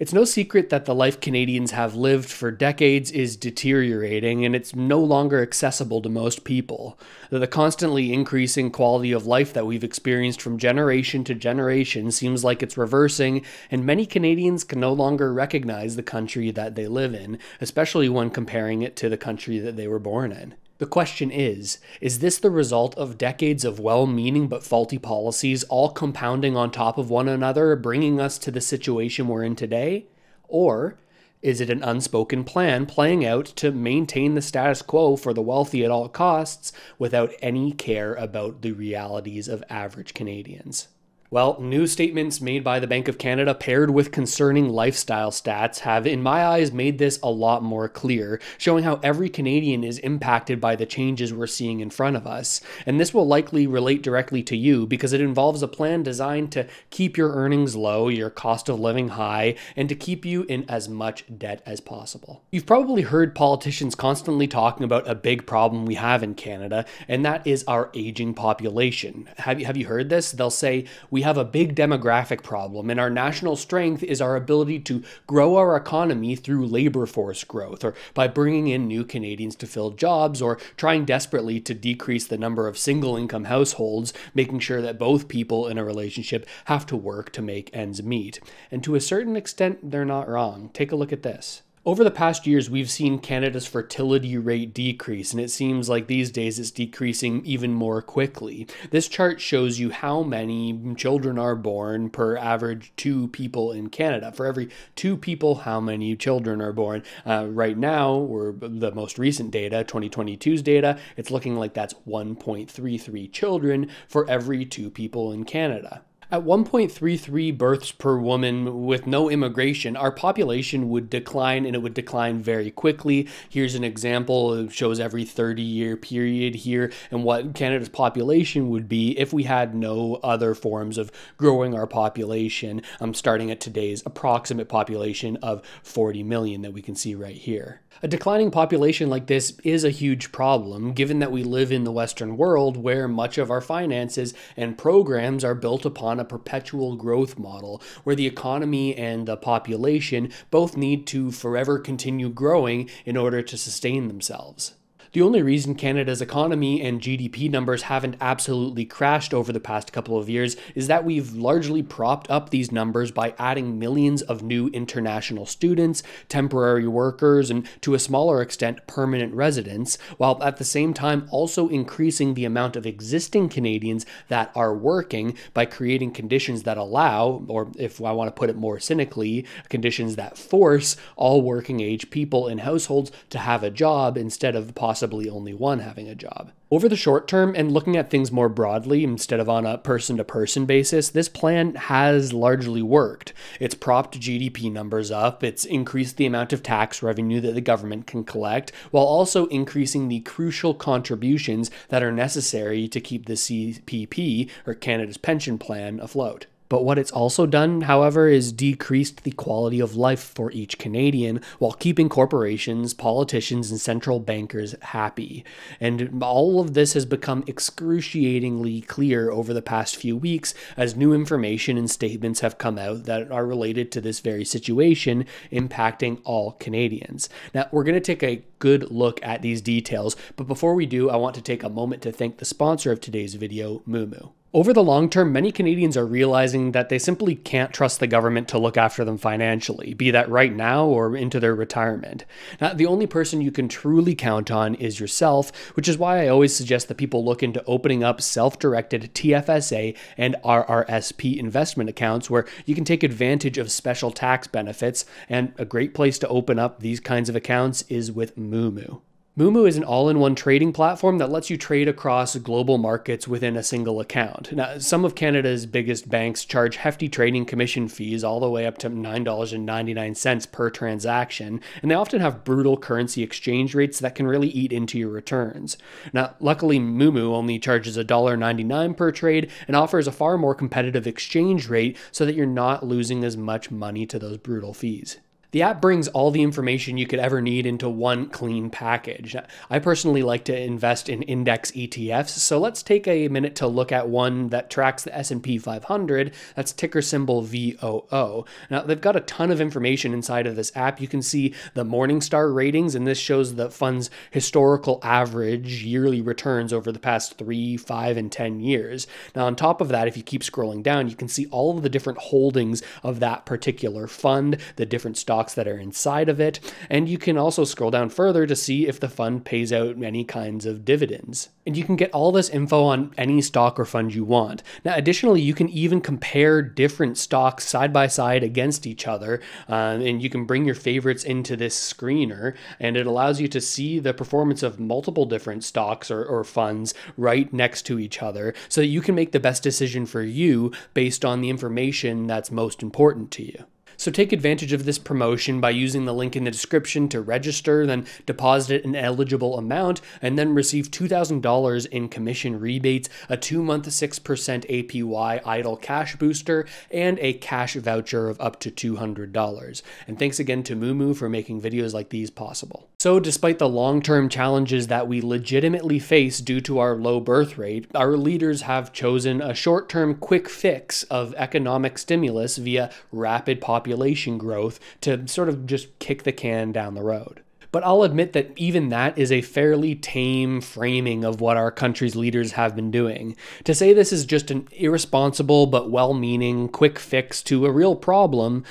It's no secret that the life Canadians have lived for decades is deteriorating, and it's no longer accessible to most people. The constantly increasing quality of life that we've experienced from generation to generation seems like it's reversing, and many Canadians can no longer recognize the country that they live in, especially when comparing it to the country that they were born in. The question is this the result of decades of well-meaning but faulty policies all compounding on top of one another, bringing us to the situation we're in today? Or is it an unspoken plan playing out to maintain the status quo for the wealthy at all costs without any care about the realities of average Canadians? Well, new statements made by the Bank of Canada paired with concerning lifestyle stats have, in my eyes, made this a lot more clear, showing how every Canadian is impacted by the changes we're seeing in front of us. And this will likely relate directly to you because it involves a plan designed to keep your earnings low, your cost of living high, and to keep you in as much debt as possible. You've probably heard politicians constantly talking about a big problem we have in Canada, and that is our aging population. Have you heard this? They'll say, we have a big demographic problem, and our national strength is our ability to grow our economy through labor force growth, or by bringing in new Canadians to fill jobs, or trying desperately to decrease the number of single-income households, making sure that both people in a relationship have to work to make ends meet. And to a certain extent, they're not wrong. Take a look at this. Over the past years, we've seen Canada's fertility rate decrease, and it seems like these days it's decreasing even more quickly. This chart shows you how many children are born per average 2 people in Canada. For every 2 people, how many children are born? Right now, or the most recent data, 2022's data, it's looking like that's 1.33 children for every 2 people in Canada. At 1.33 births per woman with no immigration, our population would decline, and it would decline very quickly. Here's an example. It shows every 30-year period here and what Canada's population would be if we had no other forms of growing our population, starting at today's approximate population of 40 million that we can see right here. A declining population like this is a huge problem, given that we live in the Western world where much of our finances and programs are built upon a perpetual growth model, where the economy and the population both need to forever continue growing in order to sustain themselves. The only reason Canada's economy and GDP numbers haven't absolutely crashed over the past couple of years is that we've largely propped up these numbers by adding millions of new international students, temporary workers, and to a smaller extent, permanent residents, while at the same time also increasing the amount of existing Canadians that are working by creating conditions that allow, or if I want to put it more cynically, conditions that force all working age people in households to have a job instead of possibly only one having a job. Over the short term, and looking at things more broadly instead of on a person-to-person basis, this plan has largely worked. It's propped GDP numbers up, it's increased the amount of tax revenue that the government can collect, while also increasing the crucial contributions that are necessary to keep the CPP, or Canada's pension plan, afloat. But what it's also done, however, is decreased the quality of life for each Canadian while keeping corporations, politicians, and central bankers happy. And all of this has become excruciatingly clear over the past few weeks as new information and statements have come out that are related to this very situation impacting all Canadians. Now, we're going to take a good look at these details, but before we do, I want to take a moment to thank the sponsor of today's video, Moomoo. Over the long term, many Canadians are realizing that they simply can't trust the government to look after them financially, be that right now or into their retirement. Now, the only person you can truly count on is yourself, which is why I always suggest that people look into opening up self-directed TFSA and RRSP investment accounts where you can take advantage of special tax benefits, and a great place to open up these kinds of accounts is with Moomoo. Moomoo is an all-in-one trading platform that lets you trade across global markets within a single account. Now, some of Canada's biggest banks charge hefty trading commission fees all the way up to $9.99 per transaction, and they often have brutal currency exchange rates that can really eat into your returns. Now, luckily, Moomoo only charges $1.99 per trade and offers a far more competitive exchange rate so that you're not losing as much money to those brutal fees. The app brings all the information you could ever need into one clean package. I personally like to invest in index ETFs, so let's take a minute to look at one that tracks the S&P 500, that's ticker symbol VOO. Now, they've got a ton of information inside of this app. You can see the Morningstar ratings, and this shows the fund's historical average yearly returns over the past 3, 5, and 10 years. Now, on top of that, if you keep scrolling down, you can see all of the different holdings of that particular fund, the different stocks that are inside of it, and you can also scroll down further to see if the fund pays out any kinds of dividends. And you can get all this info on any stock or fund you want. Now, additionally, you can even compare different stocks side by side against each other, and you can bring your favorites into this screener, and it allows you to see the performance of multiple different stocks or funds right next to each other, so that you can make the best decision for you based on the information that's most important to you. So take advantage of this promotion by using the link in the description to register, then deposit an eligible amount, and then receive $2,000 in commission rebates, a 2-month 6% APY idle cash booster, and a cash voucher of up to $200. And thanks again to Mumu for making videos like these possible. So despite the long-term challenges that we legitimately face due to our low birth rate, our leaders have chosen a short-term quick fix of economic stimulus via rapid population growth to sort of just kick the can down the road. But I'll admit that even that is a fairly tame framing of what our country's leaders have been doing. To say this is just an irresponsible but well-meaning quick fix to a real problem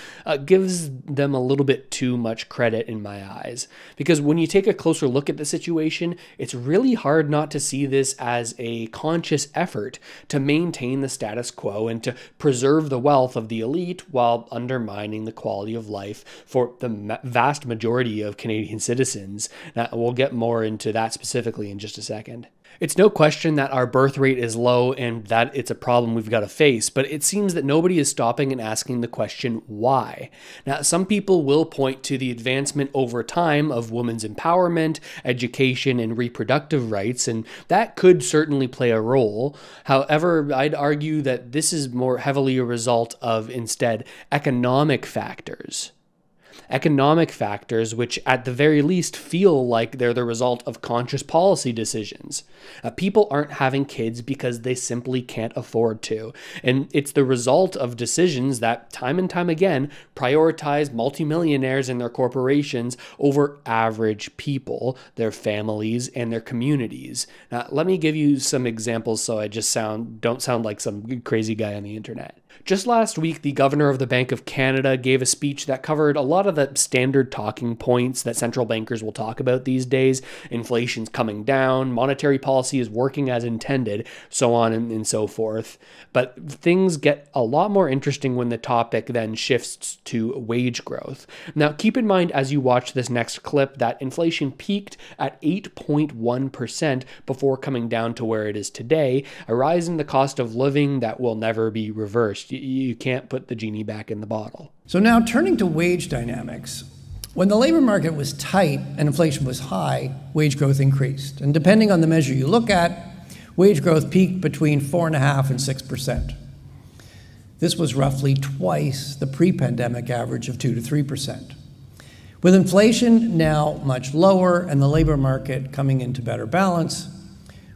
gives them a little bit too much credit in my eyes. Because when you take a closer look at the situation, it's really hard not to see this as a conscious effort to maintain the status quo and to preserve the wealth of the elite while undermining the quality of life for the vast majority of Canadian citizens. Now, we'll get more into that specifically in just a second. It's no question that our birth rate is low and that it's a problem we've got to face, but it seems that nobody is stopping and asking the question, why? Now, some people will point to the advancement over time of women's empowerment, education, and reproductive rights, and that could certainly play a role. However, I'd argue that this is more heavily a result of, instead, economic factors. Economic factors which at the very least feel like they're the result of conscious policy decisions. People aren't having kids because they simply can't afford to. And it's the result of decisions that time and time again prioritize multimillionaires and their corporations over average people, their families, and their communities. Now, let me give you some examples so I just don't sound like some crazy guy on the internet. Just last week, the governor of the Bank of Canada gave a speech that covered a lot of the standard talking points that central bankers will talk about these days. Inflation's coming down, monetary policy is working as intended, so on and so forth. But things get a lot more interesting when the topic then shifts to wage growth. Now, keep in mind as you watch this next clip that inflation peaked at 8.1% before coming down to where it is today, a rise in the cost of living that will never be reversed. You can't put the genie back in the bottle. So now turning to wage dynamics. When the labor market was tight and inflation was high, wage growth increased. And depending on the measure you look at, wage growth peaked between 4.5% and 6%. This was roughly twice the pre-pandemic average of 2 to 3%. With inflation now much lower and the labor market coming into better balance,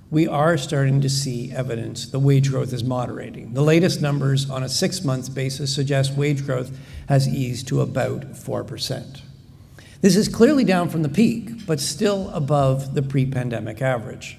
we are starting to see evidence the wage growth is moderating. The latest numbers on a 6-month basis suggest wage growth has eased to about 4%. This is clearly down from the peak, but still above the pre-pandemic average.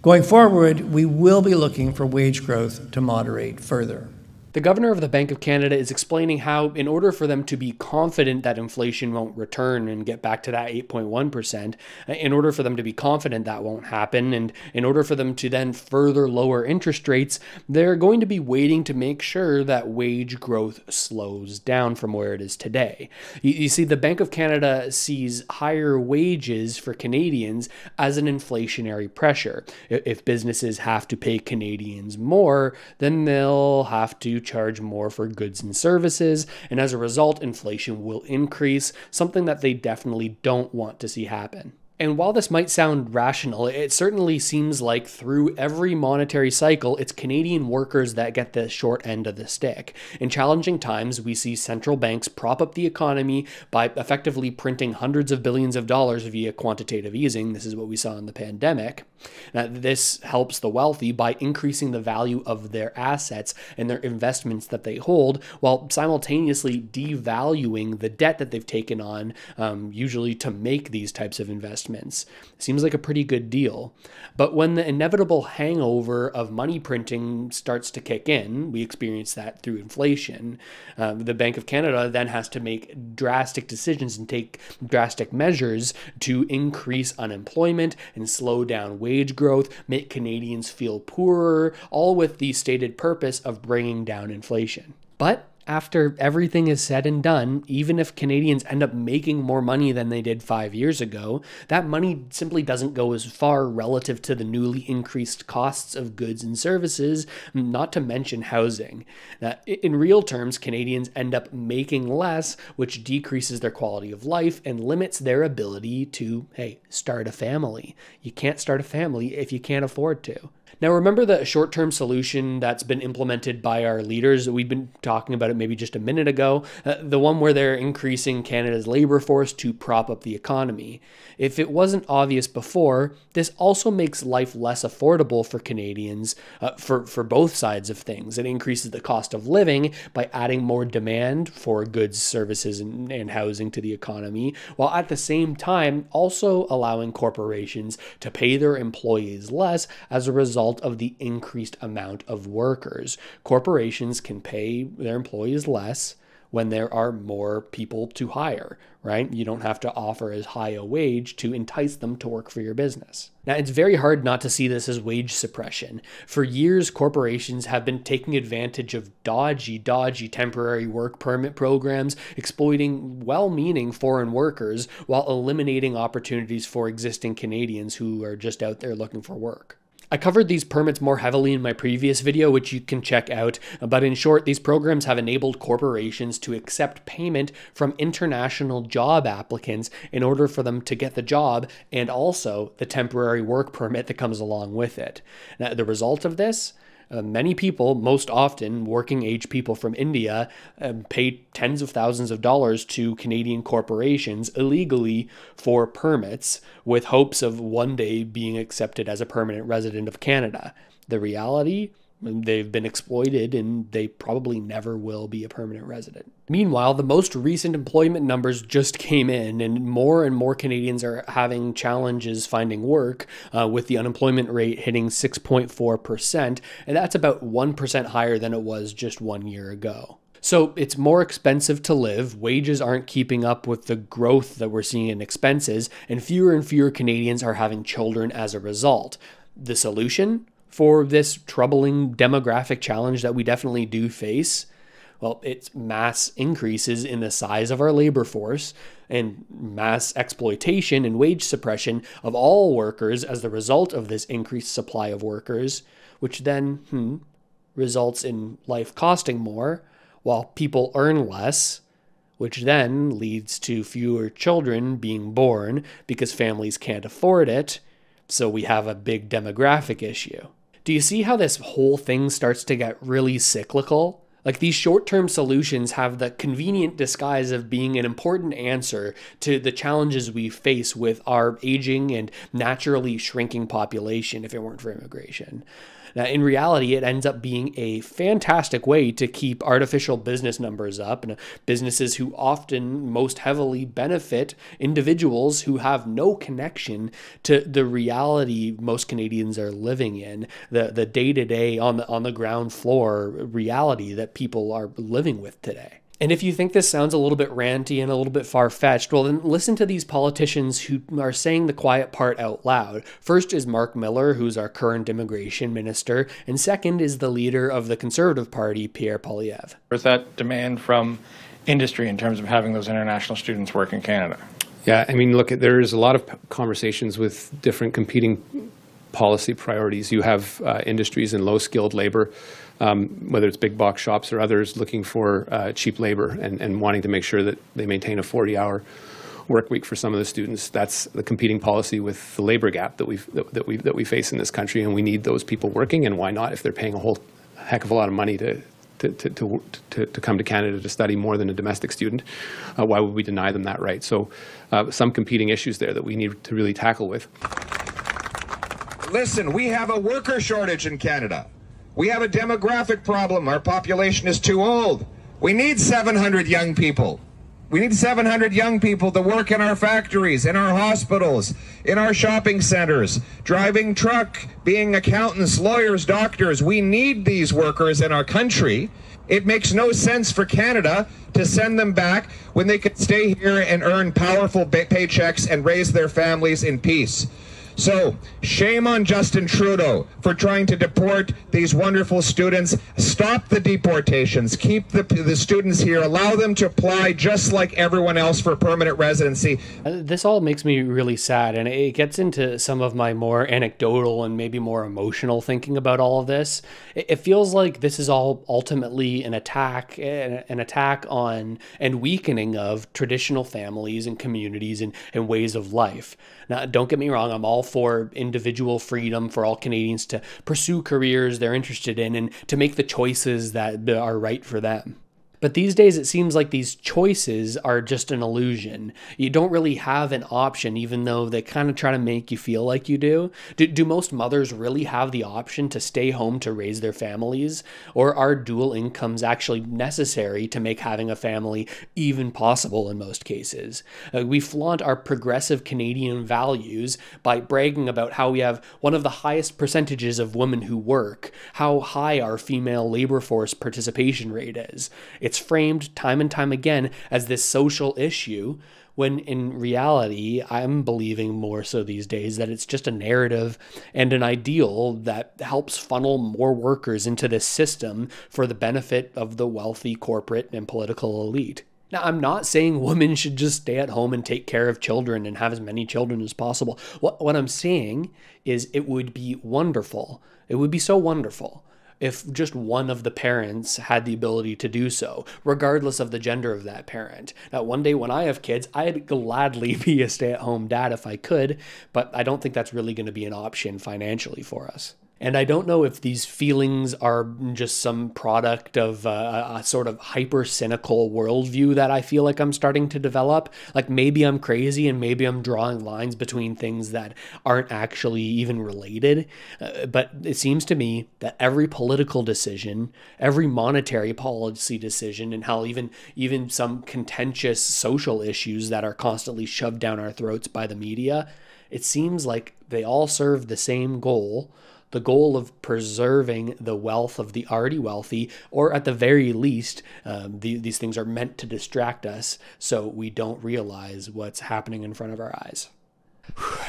Going forward, we will be looking for wage growth to moderate further. The governor of the Bank of Canada is explaining how, in order for them to be confident that inflation won't return and get back to that 8.1%, in order for them to be confident that won't happen, and in order for them to then further lower interest rates, they're going to be waiting to make sure that wage growth slows down from where it is today. You see, the Bank of Canada sees higher wages for Canadians as an inflationary pressure. If businesses have to pay Canadians more, then they'll have to charge more for goods and services, and as a result, inflation will increase, something that they definitely don't want to see happen. And while this might sound rational, it certainly seems like through every monetary cycle, it's Canadian workers that get the short end of the stick. In challenging times, we see central banks prop up the economy by effectively printing hundreds of billions of dollars via quantitative easing. This is what we saw in the pandemic. Now, this helps the wealthy by increasing the value of their assets and their investments that they hold, while simultaneously devaluing the debt that they've taken on, usually to make these types of investments. Seems like a pretty good deal. But when the inevitable hangover of money printing starts to kick in, we experience that through inflation. The Bank of Canada then has to make drastic decisions and take drastic measures to increase unemployment and slow down wage growth, make Canadians feel poorer, all with the stated purpose of bringing down inflation. But after everything is said and done, even if Canadians end up making more money than they did 5 years ago, that money simply doesn't go as far relative to the newly increased costs of goods and services, not to mention housing. In real terms, Canadians end up making less, which decreases their quality of life and limits their ability to, start a family. You can't start a family if you can't afford to. Now, remember the short-term solution that's been implemented by our leaders? We've been talking about it maybe just a minute ago, the one where they're increasing Canada's labor force to prop up the economy. If it wasn't obvious before, this also makes life less affordable for Canadians for both sides of things. It increases the cost of living by adding more demand for goods, services, and housing to the economy, while at the same time also allowing corporations to pay their employees less as a result of the increased amount of workers. Corporations can pay their employees less when there are more people to hire, right? You don't have to offer as high a wage to entice them to work for your business. Now, it's very hard not to see this as wage suppression. For years, corporations have been taking advantage of dodgy temporary work permit programs, exploiting well-meaning foreign workers while eliminating opportunities for existing Canadians who are just out there looking for work. I covered these permits more heavily in my previous video, which you can check out, but in short, these programs have enabled corporations to accept payment from international job applicants in order for them to get the job and also the temporary work permit that comes along with it. Now, the result of this? Many people, most often working age people from India, pay tens of thousands of dollars to Canadian corporations illegally for permits with hopes of one day being accepted as a permanent resident of Canada. The reality? They've been exploited and they probably never will be a permanent resident. Meanwhile, the most recent employment numbers just came in and more Canadians are having challenges finding work, with the unemployment rate hitting 6.4%, and that's about 1% higher than it was just 1 year ago. So it's more expensive to live, wages aren't keeping up with the growth that we're seeing in expenses, and fewer Canadians are having children as a result. The solution for this troubling demographic challenge that we definitely do face? Well, it's mass increases in the size of our labor force and mass exploitation and wage suppression of all workers as the result of this increased supply of workers, which then results in life costing more while people earn less, which then leads to fewer children being born because families can't afford it. So we have a big demographic issue. Do you see how this whole thing starts to get really cyclical? Like, these short-term solutions have the convenient disguise of being an important answer to the challenges we face with our aging and naturally shrinking population if it weren't for immigration. Now, in reality, it ends up being a fantastic way to keep artificial business numbers up, and businesses who often most heavily benefit individuals who have no connection to the reality most Canadians are living in, the day-to-day on the ground floor reality that people are living with today. And if you think this sounds a little bit ranty and a little bit far-fetched, well, then listen to these politicians who are saying the quiet part out loud. First is Mark Miller, who's our current immigration minister, and second is the leader of the Conservative Party, Pierre Poilievre. There's that demand from industry in terms of having those international students work in Canada. Yeah, I mean, look, there's a lot of conversations with different competing policy priorities. You have industries and low-skilled labor, whether it's big box shops or others looking for cheap labor and wanting to make sure that they maintain a 40-hour work week for some of the students. That's the competing policy with the labor gap that we face in this country, and we need those people working. And why not, if they're paying a whole heck of a lot of money to come to Canada to study more than a domestic student, why would we deny them that right? So some competing issues there that we need to really tackle with. Listen, we have a worker shortage in Canada. We have a demographic problem. Our population is too old. We need 700 young people. We need 700 young people to work in our factories, in our hospitals, in our shopping centers, driving truck, being accountants, lawyers, doctors. We need these workers in our country. It makes no sense for Canada to send them back when they could stay here and earn powerful paychecks and raise their families in peace. So, shame on Justin Trudeau for trying to deport these wonderful students. Stop the deportations. Keep the students here. Allow them to apply just like everyone else for permanent residency. This all makes me really sad, and it gets into some of my more anecdotal and maybe more emotional thinking about all of this. It feels like this is all ultimately an attack on and weakening of traditional families and communities and ways of life. Now, don't get me wrong, I'm all for individual freedom for all Canadians to pursue careers they're interested in and to make the choices that are right for them. But these days, it seems like these choices are just an illusion. You don't really have an option, even though they kind of try to make you feel like you do. Do most mothers really have the option to stay home to raise their families? Or are dual incomes actually necessary to make having a family even possible in most cases? We flaunt our progressive Canadian values by bragging about how we have one of the highest percentages of women who work, how high our female labor force participation rate is. It's framed time and time again as this social issue, when in reality, I'm believing more so these days that it's just a narrative and an ideal that helps funnel more workers into this system for the benefit of the wealthy corporate and political elite. Now, I'm not saying women should just stay at home and take care of children and have as many children as possible. What I'm saying is it would be wonderful. It would be so wonderful if just one of the parents had the ability to do so, regardless of the gender of that parent. Now, one day when I have kids, I'd gladly be a stay-at-home dad if I could, but I don't think that's really going to be an option financially for us. And I don't know if these feelings are just some product of a sort of hyper-cynical worldview that I feel like I'm starting to develop. Like maybe I'm crazy and maybe I'm drawing lines between things that aren't actually even related. But it seems to me that every political decision, every monetary policy decision, and how even some contentious social issues that are constantly shoved down our throats by the media, it seems like they all serve the same goal. The goal of preserving the wealth of the already wealthy, or at the very least, these things are meant to distract us so we don't realize what's happening in front of our eyes.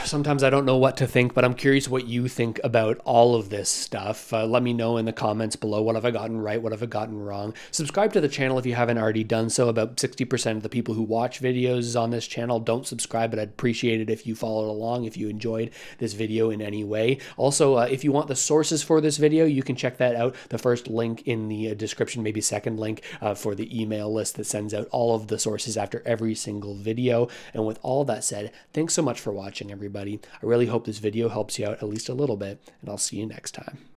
Sometimes I don't know what to think, but I'm curious what you think about all of this stuff. Let me know in the comments below. What have I gotten right? What have I gotten wrong? Subscribe to the channel if you haven't already done so. About 60% of the people who watch videos on this channel don't subscribe, but I'd appreciate it if you followed along, if you enjoyed this video in any way. Also, if you want the sources for this video, you can check that out. The first link in the description, maybe second link for the email list that sends out all of the sources after every single video. And with all that said, thanks so much for watching, everybody. I really hope this video helps you out at least a little bit, and I'll see you next time.